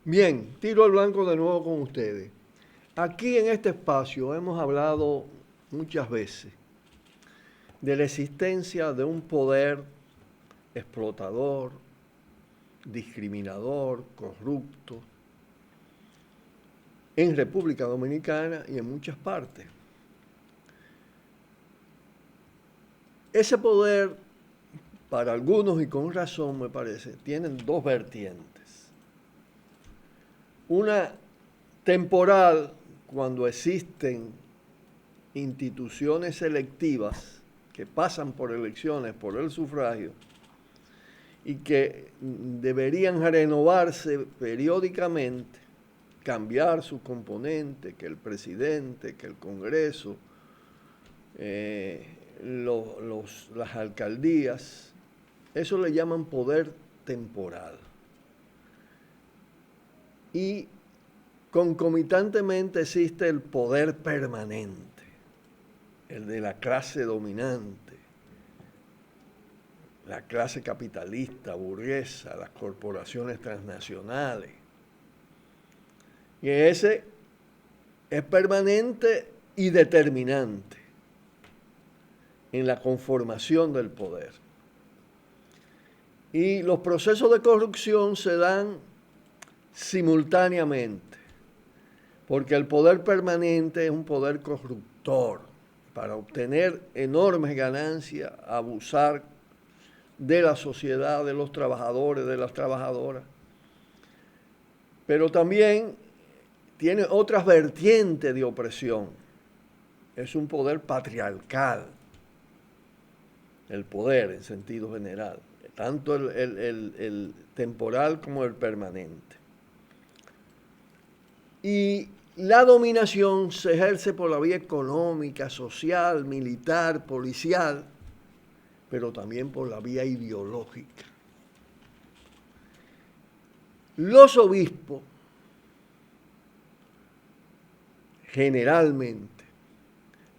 Bien, tiro al blanco de nuevo con ustedes. Aquí en este espacio hemos hablado muchas veces de la existencia de un poder explotador, discriminador, corrupto, en República Dominicana y en muchas partes. Ese poder, para algunos y con razón me parece, tienen dos vertientes. Una temporal, cuando existen instituciones selectivas que pasan por elecciones, por el sufragio, y que deberían renovarse periódicamente, cambiar sus componentes, que el presidente, que el Congreso, las alcaldías, eso le llaman poder temporal. Y concomitantemente existe el poder permanente, el de la clase dominante, la clase capitalista, burguesa, las corporaciones transnacionales. Y ese es permanente y determinante en la conformación del poder. Y los procesos de corrupción se dan simultáneamente, porque el poder permanente es un poder corruptor para obtener enormes ganancias, abusar de la sociedad, de los trabajadores, de las trabajadoras. Pero también tiene otras vertientes de opresión. Es un poder patriarcal, el poder en sentido general, tanto el temporal como el permanente. Y la dominación se ejerce por la vía económica, social, militar, policial, pero también por la vía ideológica. Los obispos, generalmente,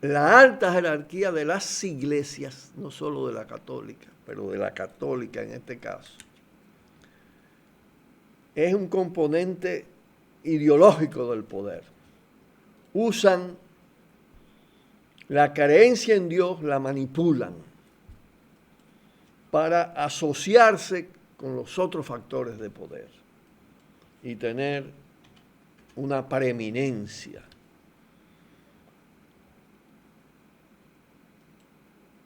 la alta jerarquía de las iglesias, no solo de la católica, pero de la católica en este caso, es un componente ideológico del poder. Usan la creencia en Dios, la manipulan para asociarse con los otros factores de poder y tener una preeminencia.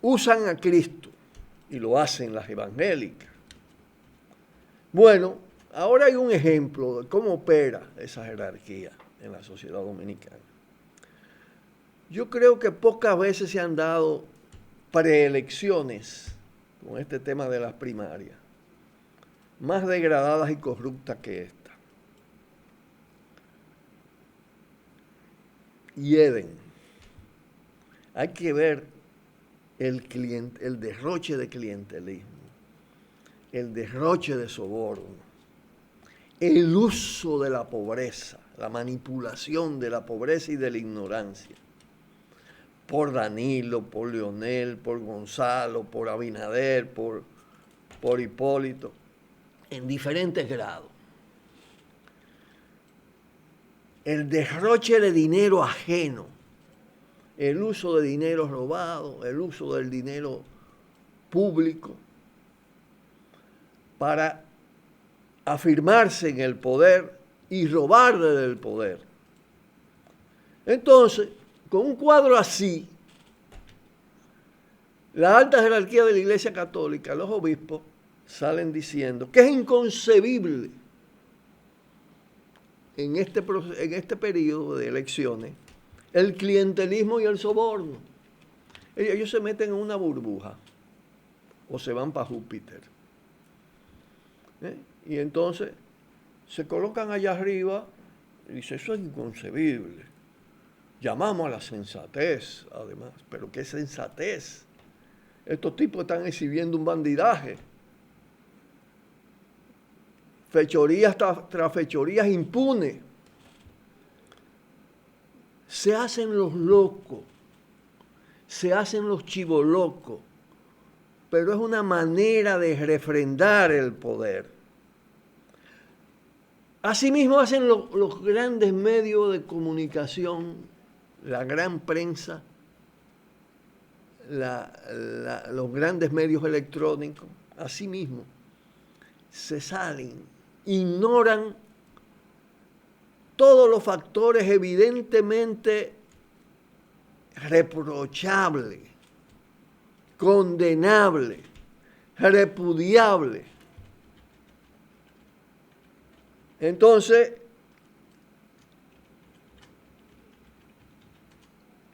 Usan a Cristo y lo hacen las evangélicas. Bueno, ahora hay un ejemplo de cómo opera esa jerarquía en la sociedad dominicana. Yo creo que pocas veces se han dado preelecciones con este tema de las primarias, más degradadas y corruptas que esta. Hieden. Hay que ver el derroche de clientelismo, el derroche de soborno, el uso de la pobreza, la manipulación de la pobreza y de la ignorancia, por Danilo, por Leonel, por Gonzalo, por Abinader, por Hipólito, en diferentes grados. El derroche de dinero ajeno, el uso de dinero robado, el uso del dinero público para afirmarse en el poder y robar desde el poder. Entonces, con un cuadro así, la alta jerarquía de la Iglesia Católica, los obispos, salen diciendo que es inconcebible en este periodo de elecciones el clientelismo y el soborno. Ellos se meten en una burbuja o se van para Júpiter. Y entonces se colocan allá arriba y dicen, eso es inconcebible. Llamamos a la sensatez, además. ¿Pero qué sensatez? Estos tipos están exhibiendo un bandidaje. Fechorías tras fechorías impunes. Se hacen los locos, se hacen los chivolocos, pero es una manera de refrendar el poder. Asimismo hacen los grandes medios de comunicación, la gran prensa, los grandes medios electrónicos, asimismo, se salen, ignoran todos los factores evidentemente reprochables, condenables, repudiables. Entonces,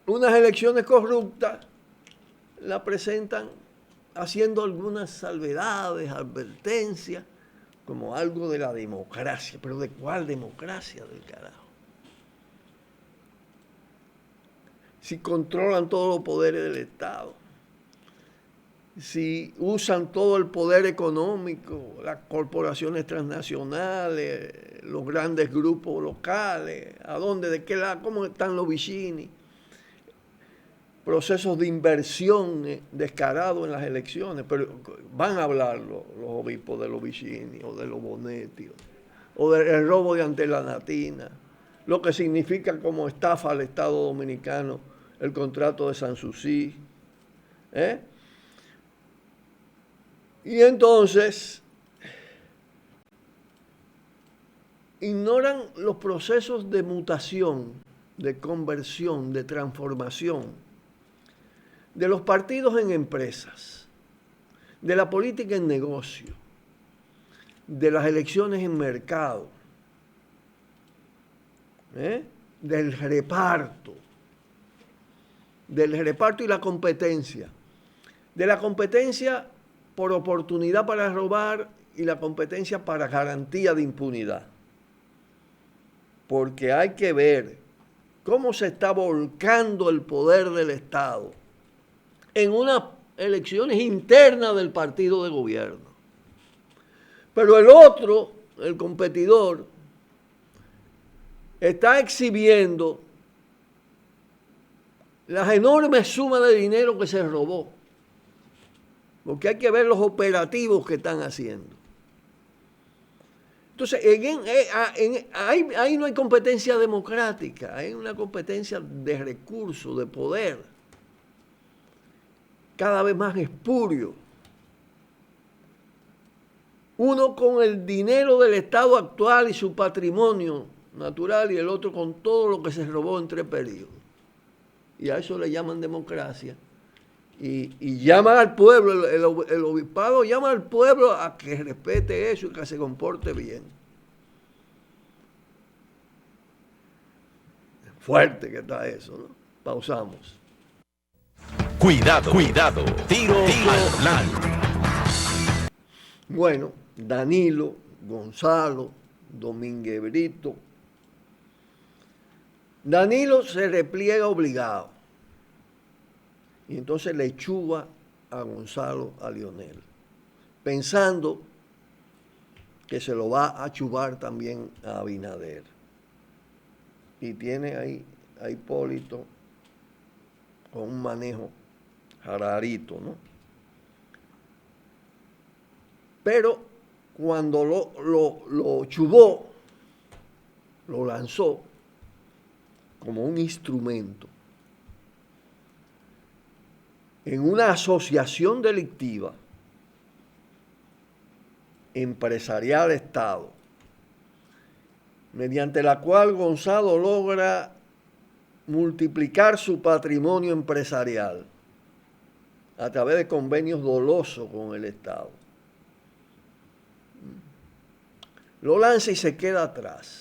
unas elecciones corruptas la presentan haciendo algunas salvedades, advertencias, como algo de la democracia. ¿Pero de cuál democracia del carajo? Si controlan todos los poderes del Estado, si usan todo el poder económico, las corporaciones transnacionales, los grandes grupos locales, ¿a dónde, de qué lado, cómo están los vicini? Procesos de inversión descarados en las elecciones, pero van a hablar los obispos de los vicini o de los Bonetti o del robo de Antela-Natina, lo que significa como estafa al Estado Dominicano el contrato de Sanssouci, Y entonces ignoran los procesos de mutación, de conversión, de transformación de los partidos en empresas, de la política en negocio, de las elecciones en mercado, del reparto y la competencia, de la competencia por oportunidad para robar y la competencia para garantía de impunidad. Porque hay que ver cómo se está volcando el poder del Estado en unas elecciones internas del partido de gobierno. Pero el otro, el competidor, está exhibiendo las enormes sumas de dinero que se robó. Porque hay que ver los operativos que están haciendo. Entonces, ahí no hay competencia democrática, hay una competencia de recursos, de poder, cada vez más espurio. Uno con el dinero del Estado actual y su patrimonio natural y el otro con todo lo que se robó en 3 periodos. Y a eso le llaman democracia. Y llaman al pueblo, el obispado llama al pueblo a que respete eso y que se comporte bien. Fuerte que está eso, ¿no? Pausamos. Cuidado. Tiro al blanco. Bueno, Danilo, Gonzalo, Domínguez Brito. Danilo se repliega obligado. Y entonces le chuba a Gonzalo, a Lionel, pensando que se lo va a chubar también a Abinader. Y tiene ahí a Hipólito con un manejo rarito, ¿no? Pero cuando lo chubó, lo lanzó como un instrumento en una asociación delictiva empresarial Estado, mediante la cual Gonzalo logra multiplicar su patrimonio empresarial a través de convenios dolosos con el Estado. Lo lanza y se queda atrás.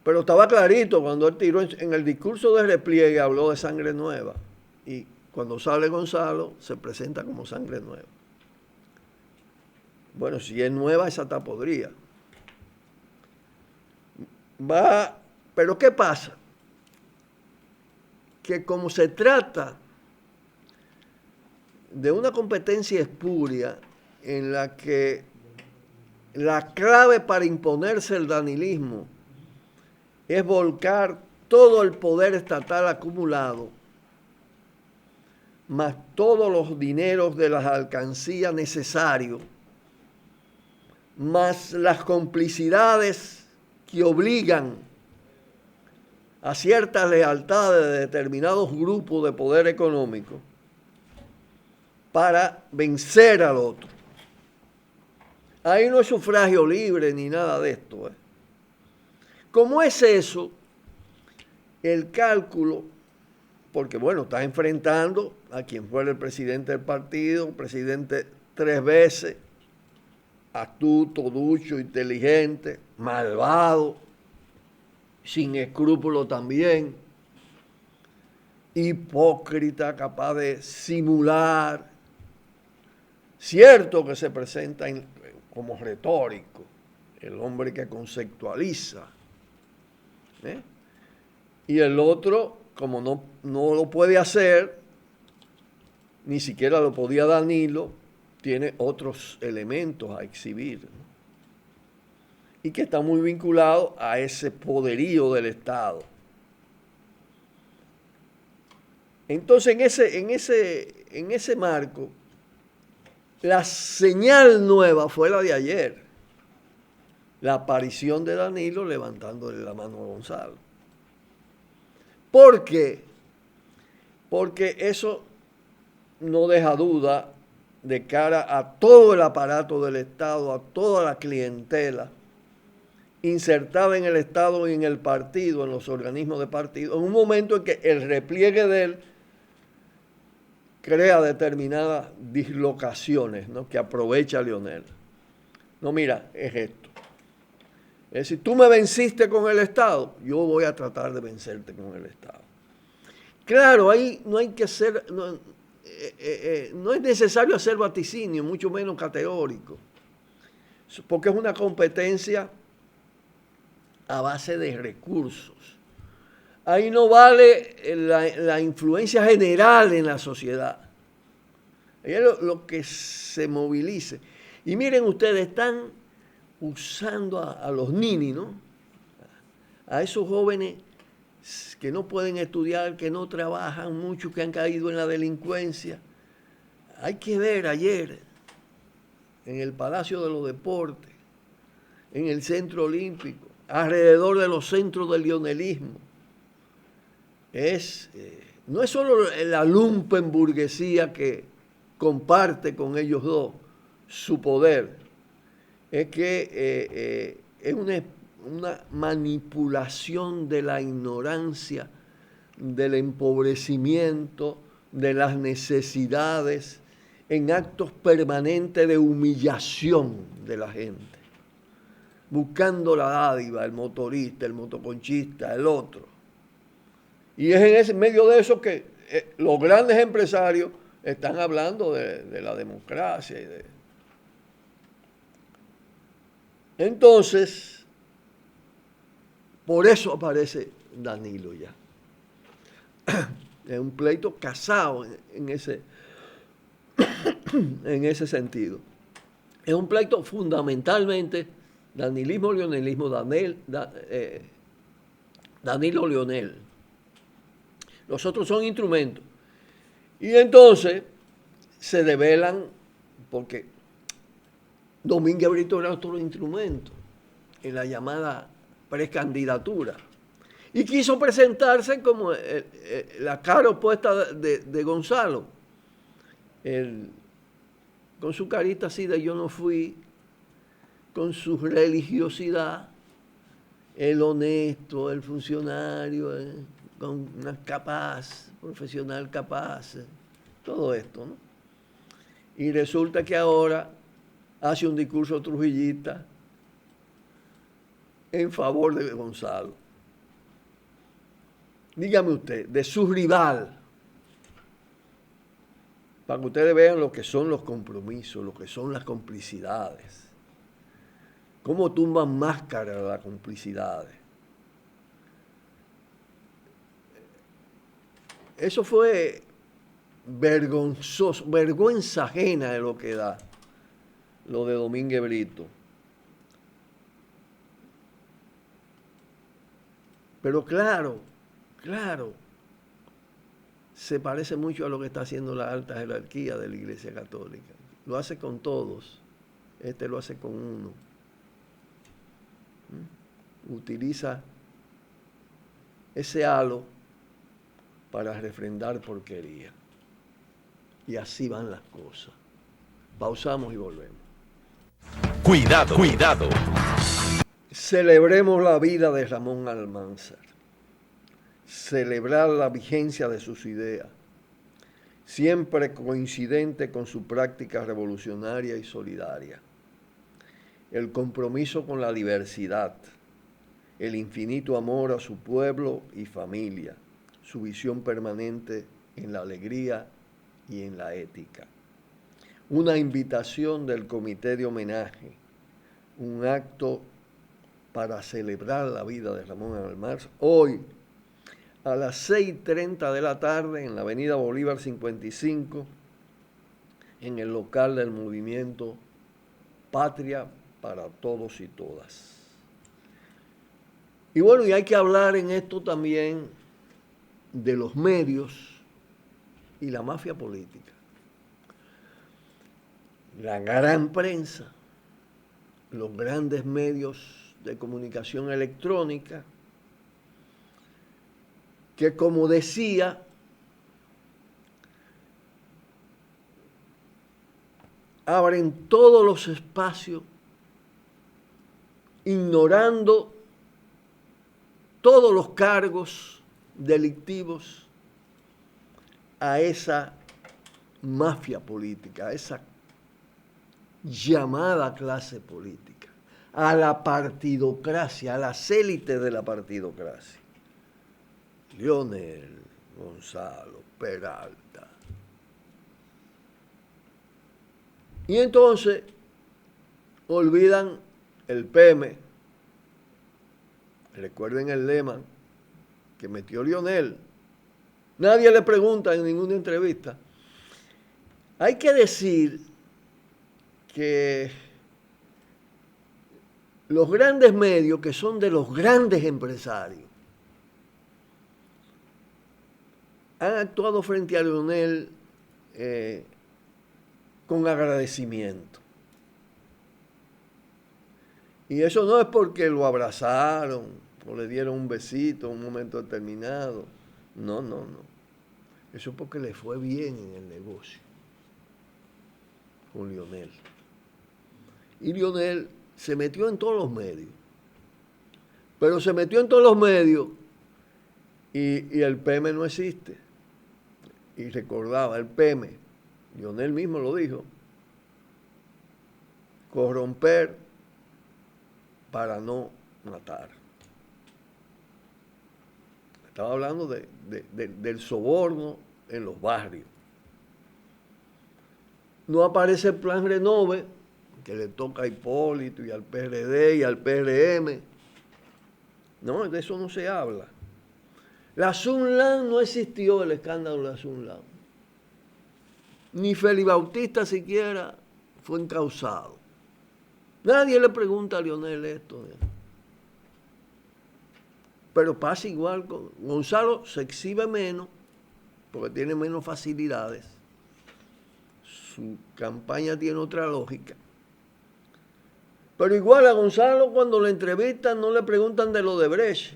Pero estaba clarito cuando él tiró en el discurso de repliegue, habló de sangre nueva. Y cuando sale Gonzalo, se presenta como sangre nueva. Bueno, si es nueva, esa está podrida. Pero ¿qué pasa? Que como se trata de una competencia espuria en la que la clave para imponerse el danilismo es volcar todo el poder estatal acumulado, más todos los dineros de las alcancías necesarios más las complicidades que obligan a ciertas lealtades de determinados grupos de poder económico para vencer al otro. Ahí no es sufragio libre ni nada de esto. ¿Cómo es eso? El cálculo, porque bueno, estás enfrentando a quien fuera el presidente del partido, presidente 3 veces, astuto, ducho, inteligente, malvado, sin escrúpulos también, hipócrita, capaz de simular. Cierto que se presenta como retórico, el hombre que conceptualiza. Y el otro, como no lo puede hacer, ni siquiera lo podía Danilo, tiene otros elementos a exhibir, ¿no? Y que está muy vinculado a ese poderío del Estado. Entonces, en ese marco, la señal nueva fue la de ayer, la aparición de Danilo levantándole la mano a Gonzalo. ¿Por qué? Porque eso no deja duda de cara a todo el aparato del Estado, a toda la clientela insertada en el Estado y en el partido, en los organismos de partido, en un momento en que el repliegue de él crea determinadas dislocaciones, ¿no?, que aprovecha Leonel. No, mira, es esto. Es decir, tú me venciste con el Estado, yo voy a tratar de vencerte con el Estado. Claro, ahí no hay que ser, no es necesario hacer vaticinio, mucho menos categórico, porque es una competencia a base de recursos. Ahí no vale la influencia general en la sociedad. Ahí es lo que se movilice. Y miren ustedes, están usando a los ninis, ¿no? A esos jóvenes que no pueden estudiar, que no trabajan mucho, que han caído en la delincuencia. Hay que ver ayer en el Palacio de los Deportes, en el Centro Olímpico, alrededor de los centros del leonelismo. No es solo la lumpenburguesía que comparte con ellos dos su poder, es que es una manipulación de la ignorancia, del empobrecimiento, de las necesidades, en actos permanentes de humillación de la gente, buscando la dádiva, el motorista, el motoconchista, el otro. Y es en medio de eso que los grandes empresarios están hablando de la democracia. Entonces, por eso aparece Danilo ya. Es un pleito casado en ese sentido. Es un pleito fundamentalmente danilismo-leonelismo, Danilo-Leonel. Los otros son instrumentos. Y entonces se develan, porque Domínguez Brito era otro instrumento en la llamada precandidatura. Y quiso presentarse como la cara opuesta de Gonzalo. Con su carita así de yo no fui, con su religiosidad, el honesto, el funcionario, con una profesional capaz, todo esto, ¿no? Y resulta que ahora hace un discurso trujillista en favor de Gonzalo. Dígame usted, de su rival, para que ustedes vean lo que son los compromisos, lo que son las complicidades, cómo tumban máscaras las complicidades. Eso fue vergonzoso, vergüenza ajena de lo que da lo de Domínguez Brito. Pero claro, se parece mucho a lo que está haciendo la alta jerarquía de la Iglesia Católica. Lo hace con todos. este lo hace con uno. Utiliza ese halo para refrendar porquería. Y así van las cosas. Pausamos y volvemos. Cuidado, cuidado. Celebremos la vida de Ramón Almanzar. Celebrar la vigencia de sus ideas, siempre coincidente con su práctica revolucionaria y solidaria. El compromiso con la diversidad, el infinito amor a su pueblo y familia, su visión permanente en la alegría y en la ética. Una invitación del comité de homenaje, un acto para celebrar la vida de Ramón Almanzar, hoy a las 6:30 de la tarde en la avenida Bolívar 55, en el local del movimiento Patria para Todos y Todas. Y bueno, y hay que hablar en esto también de los medios y la mafia política. La gran prensa, los grandes medios de comunicación electrónica, que como decía, abren todos los espacios, ignorando todos los cargos delictivos a esa mafia política, a esa llamada clase política, a la partidocracia, a las élites de la partidocracia. Leonel, Gonzalo, Peralta. Y entonces olvidan el PM. Recuerden el lema que metió Leonel. Nadie le pregunta en ninguna entrevista. Hay que decir que los grandes medios, que son de los grandes empresarios, han actuado frente a Leonel con agradecimiento. Y eso no es porque lo abrazaron o le dieron un besito en un momento determinado. No. Eso es porque le fue bien en el negocio con Leonel. Y Leonel se metió en todos los medios. Pero se metió en todos los medios y el PM no existe. Y recordaba, el PM, Leonel mismo lo dijo, corromper para no matar. Estaba hablando del soborno en los barrios. No aparece el plan Renove, que le toca a Hipólito y al PRD y al PRM. No, de eso no se habla. La Sunlan no existió, el escándalo de la Sunlan. Ni Félix Bautista siquiera fue encausado. Nadie le pregunta a Leonel esto. Pero pasa igual con Gonzalo, se exhibe menos porque tiene menos facilidades. Su campaña tiene otra lógica. Pero igual a Gonzalo cuando le entrevistan no le preguntan de lo de Brecht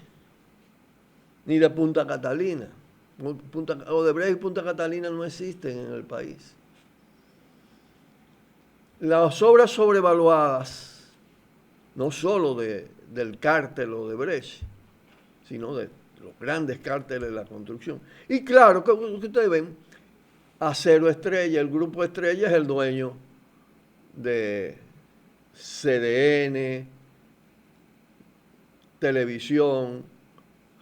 ni de Punta Catalina. Odebrecht y Punta Catalina no existen en el país. Las obras sobrevaluadas, no solo del cártel Odebrecht, sino de los grandes cárteles de la construcción. Y claro, que ustedes ven, Acero Estrella, el grupo Estrella es el dueño de CDN, televisión,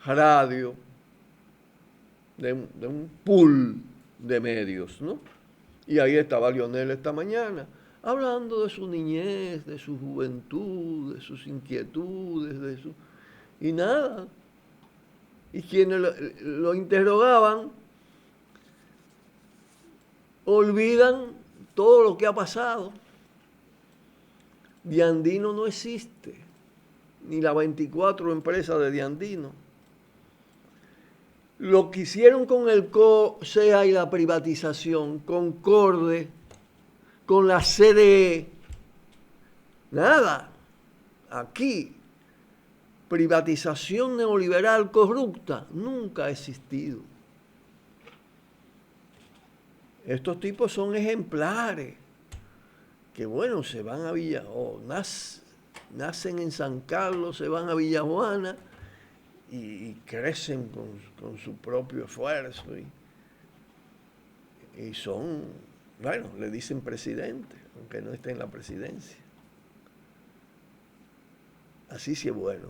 radio, de un pool de medios, ¿no? Y ahí estaba Leonel esta mañana, hablando de su niñez, de su juventud, de sus inquietudes, y nada. Y quienes lo interrogaban olvidan todo lo que ha pasado. Diandino no existe, ni la 24 empresas de Diandino. Lo que hicieron con el COSEA y la privatización, con CORDE, con la CDE, Nada. Aquí, privatización neoliberal corrupta nunca ha existido. Estos tipos son ejemplares, que bueno, se van a nacen en San Carlos, se van a Villajuana y crecen con su propio esfuerzo. Y son, bueno, le dicen presidente, aunque no esté en la presidencia. Así sí es bueno,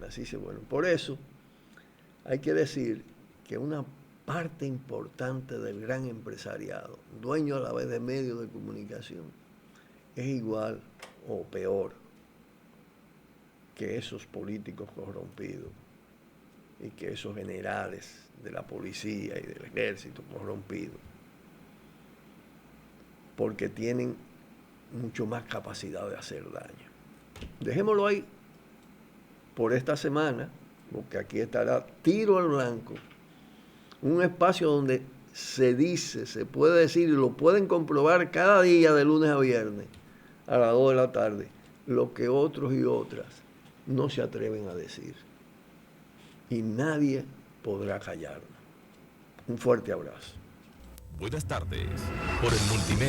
así sí es bueno. Por eso hay que decir que una parte importante del gran empresariado, dueño a la vez de medios de comunicación, es igual o peor que esos políticos corrompidos y que esos generales de la policía y del ejército corrompidos, porque tienen mucho más capacidad de hacer daño. Dejémoslo ahí por esta semana, porque aquí estará Tiro al Blanco, un espacio donde se dice, se puede decir y lo pueden comprobar cada día de lunes a viernes a las 2 de la tarde, lo que otros y otras no se atreven a decir. Y nadie podrá callarnos. Un fuerte abrazo. Buenas tardes. Por el Multimedia.